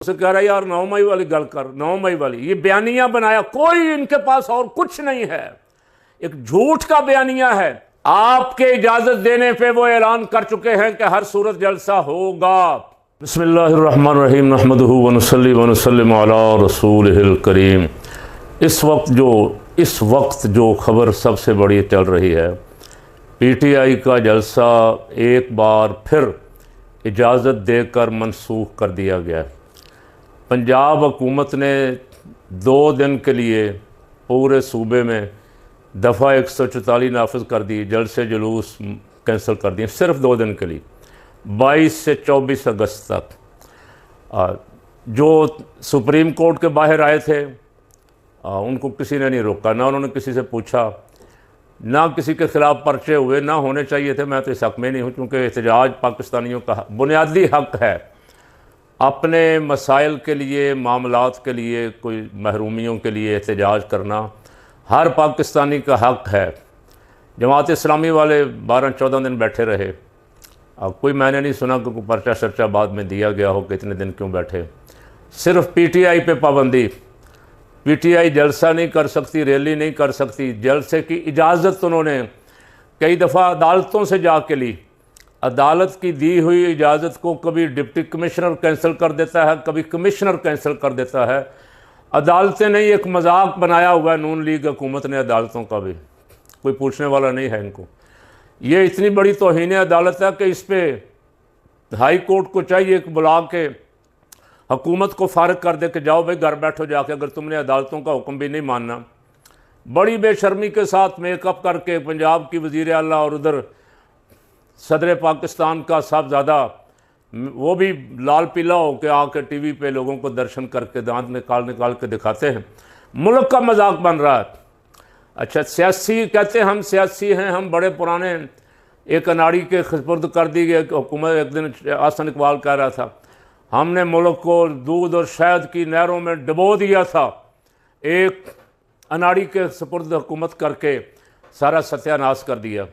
उसे कह रहा है यार 9 मई वाली गल कर, 9 मई वाली ये बयानिया बनाया, कोई इनके पास और कुछ नहीं है, एक झूठ का बयानिया है। आपके इजाजत देने पे वो ऐलान कर चुके हैं कि हर सूरत जलसा होगा। बिस्मिल्लाहिर्रहमानिर्रहीम नहमदुहु व नुसल्ली व नुसल्लिमु अला रसूलिहिल करीम। इस वक्त जो खबर सबसे बड़ी चल रही है, पीटीआई का जलसा एक बार फिर इजाज़त देकर मनसूख कर दिया गया। पंजाब हुकूमत ने 2 दिन के लिए पूरे सूबे में दफ़ा 144 नाफिज कर दी, जलसे जुलूस कैंसिल कर दिए, सिर्फ 2 दिन के लिए 22 से 24 अगस्त तक। जो सुप्रीम कोर्ट के बाहर आए थे उनको किसी ने नहीं रोका, ना उन्होंने किसी से पूछा, ना किसी के ख़िलाफ़ पर्चे हुए, ना होने चाहिए थे। मैं तो इस हक़ में नहीं हूँ, क्योंकि एहतजाज पाकिस्तानियों का बुनियादी हक़ है। अपने मसाइल के लिए, मामलात के लिए, कोई महरूमियों के लिए एहतजाज करना हर पाकिस्तानी का हक़ है। जमात इस्लामी वाले 12-14 दिन बैठे रहे, कोई मैंने नहीं सुना कि कोई पर्चा शर्चा बाद में दिया गया हो कि इतने दिन क्यों बैठे। सिर्फ पीटीआई पे पाबंदी, पीटीआई जलसा नहीं कर सकती, रैली नहीं कर सकती। जलसे की इजाज़त उन्होंने कई दफ़ा अदालतों से जाके ली। अदालत की दी हुई इजाज़त को कभी डिप्टी कमिश्नर कैंसिल कर देता है, कभी कमिश्नर कैंसिल कर देता है। अदालतें नहीं, एक मजाक बनाया हुआ है नून लीग हुकूमत ने अदालतों का भी, कोई पूछने वाला नहीं है इनको। ये इतनी बड़ी तौहीन अदालत है कि इस पर हाई कोर्ट को चाहिए कि बुला के हुकूमत को फारग कर दे कि जाओ भाई घर बैठो जाके, अगर तुमने अदालतों का हुक्म भी नहीं मानना। बड़ी बेशर्मी के साथ मेकअप करके पंजाब की वज़ीर आला और उधर सदर पाकिस्तान का साहबजादा, वो भी लाल पीला हो के आके टीवी पे लोगों को दर्शन करके दांत निकाल के दिखाते हैं। मुल्क का मजाक बन रहा है। अच्छा, सियासी कहते हैं, हम सियासी हैं, हम बड़े पुराने, एक अनाड़ी के खिसपुर्द कर दी गई हुकूमत। एक दिन आसन इकबाल कह रहा था, हमने मुल्क को दूध और शहद की नहरों में डुबो दिया था, एक अनाड़ी के सपुर्द हुकूमत करके सारा सत्यानाश कर दिया।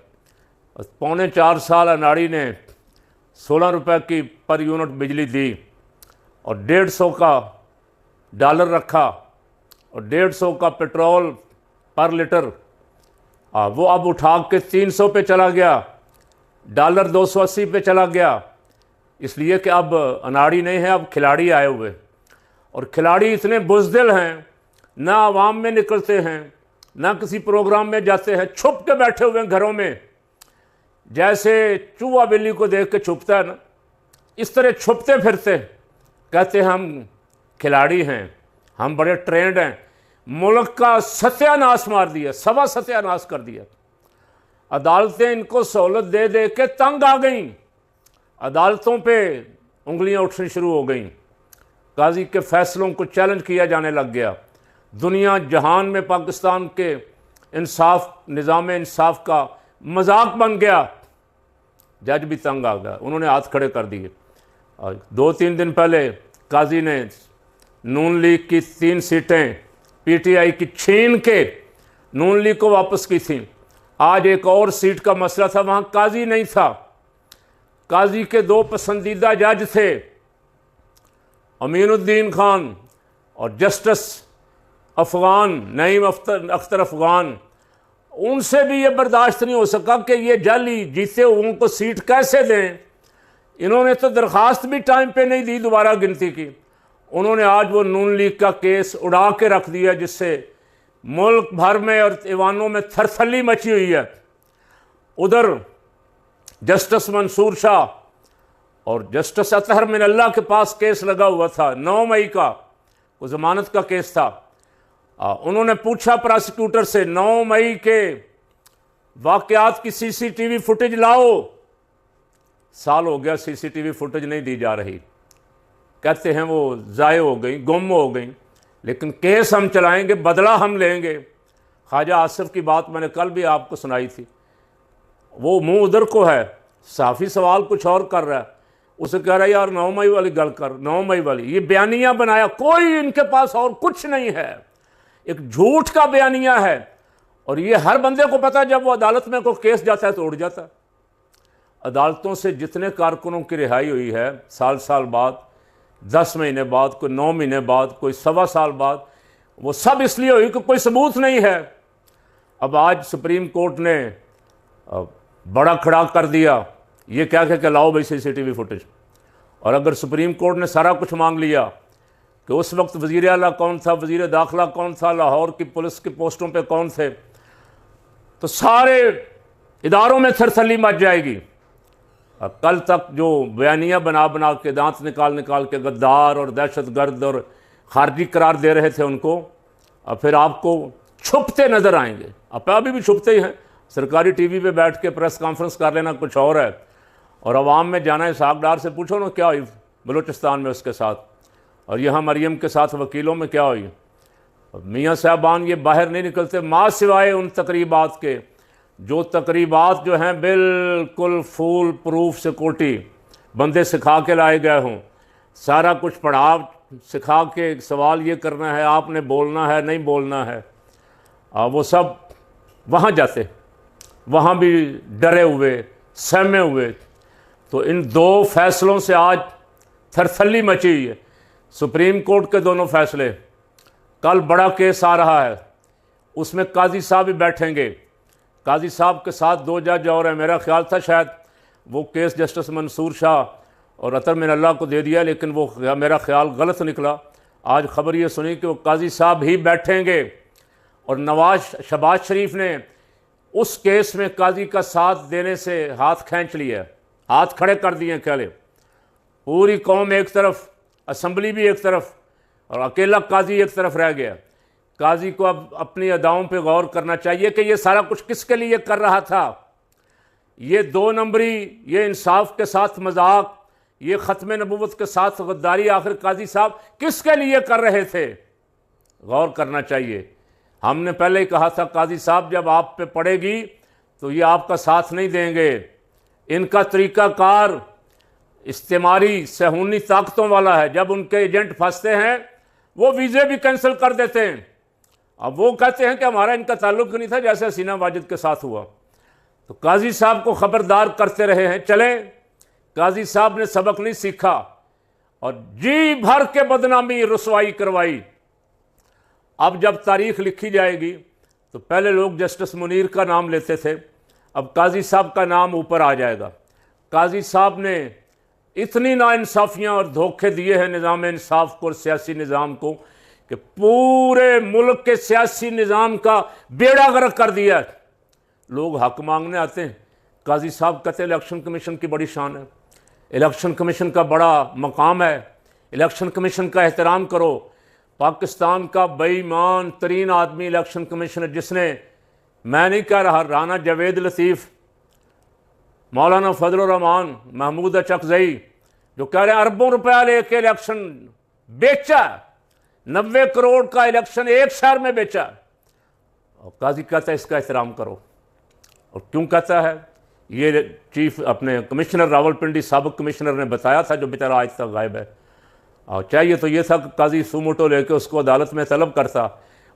3.25 साल अनाड़ी ने 16 रुपए की पर यूनिट बिजली दी और 150 का डॉलर रखा और 150 का पेट्रोल पर लीटर, वो अब उठा के 300 पे चला गया, डॉलर 280 पे चला गया। इसलिए कि अब अनाड़ी नहीं है, अब खिलाड़ी आए हुए, और खिलाड़ी इतने बुज़दिल हैं, ना आवाम में निकलते हैं, ना किसी प्रोग्राम में जाते हैं, छुप के बैठे हुए हैं घरों में। जैसे चूहा बिल्ली को देख के छुपता है ना, इस तरह छुपते फिरते कहते हैं हम खिलाड़ी हैं, हम बड़े ट्रेंड हैं। मुल्क का सत्यानाश मार दिया, सवा सत्यानाश कर दिया। अदालतें इनको सहूलत दे दे के तंग आ गईं, अदालतों पे उंगलियां उठनी शुरू हो गईं, काजी के फैसलों को चैलेंज किया जाने लग गया। दुनिया जहान में पाकिस्तान के इंसाफ, निज़ाम इंसाफ का मजाक बन गया। जज भी तंग आ गया, उन्होंने हाथ खड़े कर दिए। 2-3 दिन पहले काजी ने नून लीग की 3 सीटें पीटीआई की छीन के नून लीग को वापस की थी। आज एक और सीट का मसला था, वहाँ काजी नहीं था। काजी के 2 पसंदीदा जज थे, अमीनुद्दीन खान और जस्टिस अफ़गान, नईम अख्तर अफ़गान। उनसे भी ये बर्दाश्त नहीं हो सका कि ये जाली जीते हुओं को सीट कैसे दें। इन्होंने तो दरख्वास्त भी टाइम पे नहीं दी दोबारा गिनती की। उन्होंने आज वो नून लीग का केस उड़ा के रख दिया, जिससे मुल्क भर में और ऐवानों में थरथली मची हुई है। उधर जस्टिस मंसूर शाह और जस्टिस अतहर मिनल्ला के पास केस लगा हुआ था 9 मई का, वो ज़मानत का केस था। उन्होंने पूछा प्रोसिक्यूटर से, 9 मई के वाक़यात की सीसीटीवी फुटेज लाओ। साल हो गया सीसीटीवी फुटेज नहीं दी जा रही, कहते हैं वो ज़ाय हो गई, गुम हो गई। लेकिन केस हम चलाएंगे, बदला हम लेंगे। ख्वाजा आसिफ की बात मैंने कल भी आपको सुनाई थी, वो मुंह उधर को है, साफ़ी सवाल कुछ और कर रहा है। उसे कह रहा है यार 9 मई वाली गल कर, 9 मई वाली ये बयानिया बनाया, कोई इनके पास और कुछ नहीं है, एक झूठ का बयानिया है। और ये हर बंदे को पता है, जब वो अदालत में कोई केस जाता है तो उड़ जाता है। अदालतों से जितने कारकुनों की रिहाई हुई है साल साल बाद, 10 महीने बाद, कोई 9 महीने बाद, कोई 1.25 साल बाद। वो सब इसलिए हुई कि कोई सबूत नहीं है। अब आज सुप्रीम कोर्ट ने बड़ा खड़ा कर दिया, ये क्या कि लाओ भाई CCTV फुटेज। और अगर सुप्रीम कोर्ट ने सारा कुछ मांग लिया कि उस वक्त वज़ीर आला कौन था, वज़ीर दाखिला कौन था, लाहौर की पुलिस की पोस्टों पे कौन थे, तो सारे इदारों में थरथली मच जाएगी। कल तक जो बयानियाँ बना बना के, दांत निकाल निकाल के गद्दार और दहशतगर्द और खारजी करार दे रहे थे उनको, अब फिर आपको छुपते नज़र आएंगे। अब अभी भी छुपते ही हैं। सरकारी TV पे बैठ के प्रेस कॉन्फ्रेंस कर लेना कुछ और है, और अवाम में जाना है। इसहाक डार से पूछो ना क्या हुई बलूचिस्तान में उसके साथ, और यहाँ मरियम के साथ वकीलों में क्या हुई। मियाँ साहबान ये बाहर नहीं निकलते माँ सिवाय उन तकरीबात के, जो तकरीबात जो हैं बिल्कुल फूल प्रूफ सिक्योरिटी बंदे सिखा के लाए गए हों, सारा कुछ पढ़ा सिखा के सवाल ये करना है, आपने बोलना है, नहीं बोलना है, वो सब वहाँ जाते, वहाँ भी डरे हुए, सहमे हुए। तो इन 2 फैसलों से आज थरथली मची हुई है। सुप्रीम कोर्ट के दोनों फैसले, कल बड़ा केस आ रहा है, उसमें काजी साहब भी बैठेंगे। काजी साहब के साथ 2 जज और हैं। मेरा ख्याल था शायद वो केस जस्टिस मंसूर शाह और अतर मिनल्ला को दे दिया, लेकिन वो मेरा ख्याल गलत निकला। आज खबर ये सुनी कि वो काजी साहब ही बैठेंगे, और शहबाज शरीफ ने उस केस में काजी का साथ देने से हाथ खींच लिया, हाथ खड़े कर दिए। कहले पूरी कौम एक तरफ, असम्बली भी एक तरफ, और अकेला काजी एक तरफ रह गया। काजी को अब अपनी अदाओं पे गौर करना चाहिए कि ये सारा कुछ किसके लिए कर रहा था। ये 2 नंबरी, ये इंसाफ के साथ मजाक, ये ख़त्म नबूवत के साथ गद्दारी, आखिर काजी साहब किसके लिए कर रहे थे, गौर करना चाहिए। हमने पहले ही कहा था काजी साहब जब आप पे पड़ेगी तो ये आपका साथ नहीं देंगे। इनका तरीक़ाकार इस्तेमारी सहूनी ताकतों वाला है। जब उनके एजेंट फंसते हैं वो वीज़े भी कैंसिल कर देते हैं। अब वो कहते हैं कि हमारा इनका ताल्लुक़ नहीं था, जैसे हसीना वाजिद के साथ हुआ। तो काजी साहब को ख़बरदार करते रहे हैं। चले, काजी साहब ने सबक नहीं सीखा और जी भर के बदनामी रुसवाई करवाई। अब जब तारीख लिखी जाएगी तो पहले लोग जस्टिस मुनीर का नाम लेते थे, अब काजी साहब का नाम ऊपर आ जाएगा। काजी साहब ने इतनी नाइंसाफ़ियाँ और धोखे दिए हैं निज़ाम इंसाफ को और सियासी निज़ाम को कि पूरे मुल्क के सियासी निज़ाम का बेड़ा गर्क कर दिया। लोग हक मांगने आते हैं, काजी साहब कहते हैं इलेक्शन कमीशन की बड़ी शान है, इलेक्शन कमीशन का बड़ा मकाम है, इलेक्शन कमीशन का एहतराम करो। पाकिस्तान का बेईमान तरीन आदमी इलेक्शन कमीशन, जिसने, मैं नहीं कह रहा, राना जावेद लतीफ़, मौलाना फजलुर रहमान, महमूद अचकज़ई, जो कह रहे हैं अरबों रुपया लेके इलेक्शन बेचा, 90 करोड़ का इलेक्शन एक शहर में बेचा। और काजी कहता है इसका एहतराम करो। और क्यों कहता है, ये चीफ अपने कमिश्नर रावलपिंडी साबिक़ कमिश्नर ने बताया था, जो बेचारा आज तक गायब है। और चाहिए तो ये था कि काजी सुमोटो लेके उसको अदालत में तलब करता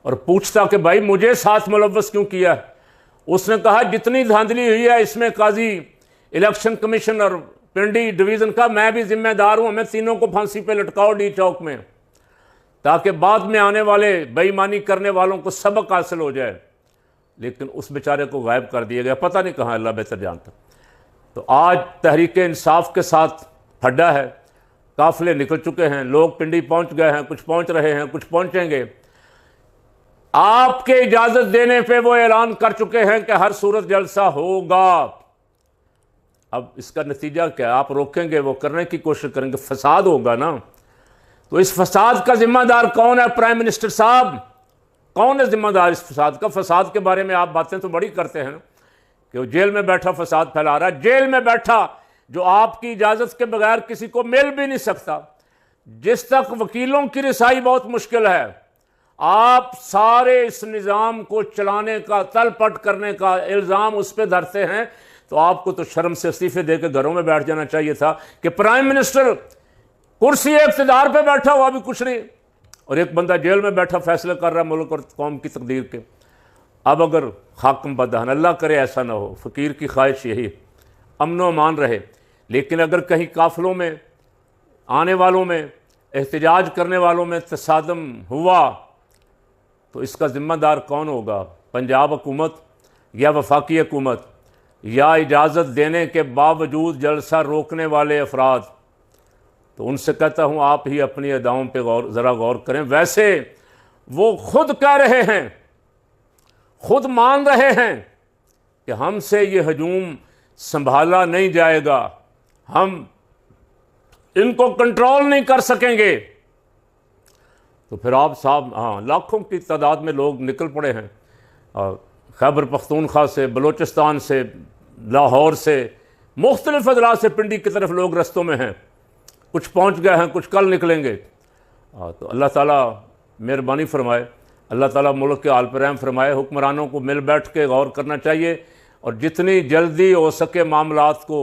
और पूछता कि भाई मुझे साथ मुलव्वस क्यों किया। उसने कहा जितनी धांधली हुई है इसमें काजी, इलेक्शन कमीशन और पिंडी डिवीज़न का, मैं भी जिम्मेदार हूँ, हमें तीनों को फांसी पे लटकाओ डी चौक में, ताकि बाद में आने वाले बेईमानी करने वालों को सबक हासिल हो जाए। लेकिन उस बेचारे को गायब कर दिया गया, पता नहीं कहाँ, अल्लाह बेहतर जानता। तो आज तहरीक इंसाफ के साथ फड्डा है, काफिले निकल चुके हैं, लोग पिंडी पहुंच गए हैं, कुछ पहुंच रहे हैं, कुछ पहुंचेंगे। आपके इजाजत देने पे वो ऐलान कर चुके हैं कि हर सूरत जलसा होगा। अब इसका नतीजा क्या है, आप रोकेंगे, वो करने की कोशिश करेंगे, फसाद होगा ना। तो इस फसाद का जिम्मेदार कौन है? प्राइम मिनिस्टर साहब। कौन है जिम्मेदार इस फसाद का? फसाद के बारे में आप बातें तो बड़ी करते हैं कि वो जेल में बैठा फसाद फैला रहा है। जेल में बैठा जो आपकी इजाज़त के बगैर किसी को मिल भी नहीं सकता, जिस तक वकीलों की रिसाई बहुत मुश्किल है, आप सारे इस निज़ाम को चलाने का, तलपट करने का इल्ज़ाम उस पर धरते हैं। तो आपको तो शर्म से इस्तीफे दे के घरों में बैठ जाना चाहिए था कि प्राइम मिनिस्टर कुर्सी इक़्तिदार पे बैठा हुआ भी कुछ नहीं, और एक बंदा जेल में बैठा फैसले कर रहा है मुल्क और कौम की तकदीर के। अब अगर हाकिम बदहन, अल्लाह करे ऐसा ना हो, फ़कीर की ख्वाहिश यही अमन व अमान रहे, लेकिन अगर कहीं काफिलों में, आने वालों में एहतजाज करने वालों में तसादम हुआ तो इसका ज़िम्मेदार कौन होगा? पंजाब हुकूमत या वफाकी हुकूमत या इजाज़त देने के बावजूद जलसा रोकने वाले अफराद? तो उनसे कहता हूँ आप ही अपनी अदाओं पे ज़रा गौर करें। वैसे वो खुद कह रहे हैं, खुद मान रहे हैं कि हमसे ये हजूम संभाला नहीं जाएगा, हम इनको कंट्रोल नहीं कर सकेंगे। तो फिर आप साहब, हाँ, लाखों की तादाद में लोग निकल पड़े हैं, खैबर पख्तूनख्वा से, बलूचिस्तान से, लाहौर से, मुख्तलिफ अदला से पिंडी की तरफ लोग रस्तों में हैं। कुछ पहुँच गए हैं, कुछ कल निकलेंगे। तो अल्लाह ताला मेहरबानी फरमाए, अल्लाह ताला मुल्क के हाल पर रहम फरमाए। हुक्मरानों को मिल बैठ के गौर करना चाहिए और जितनी जल्दी हो सके मामलात को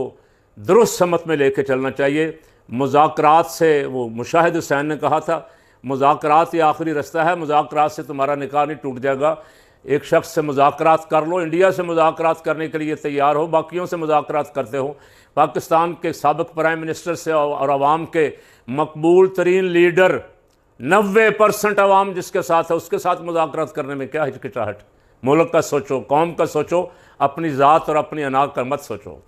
दुरुस्त समत में लेके चलना चाहिए। मुज़ाकरात से, वो मुशाहिद हुसैन ने कहा था, मुज़ाकरात ये आखिरी रास्ता है, मुज़ाकरात से तुम्हारा निकाह नहीं टूट जाएगा। एक शख्स से मुज़ाकरात कर लो, इंडिया से मुज़ाकरात करने के लिए तैयार हो, बाकियों से मुज़ाकरात करते हो। पाकिस्तान के साबिक़ प्राइम मिनिस्टर से और आवाम के मकबूल तरीन लीडर 90% आवाम जिसके साथ है उसके साथ मुज़ाकरात करने में क्या हिचकिचाहट? मुल्क का सोचो, कौम का सोचो, अपनी ज़ात और अपनी अना का मत सोचो।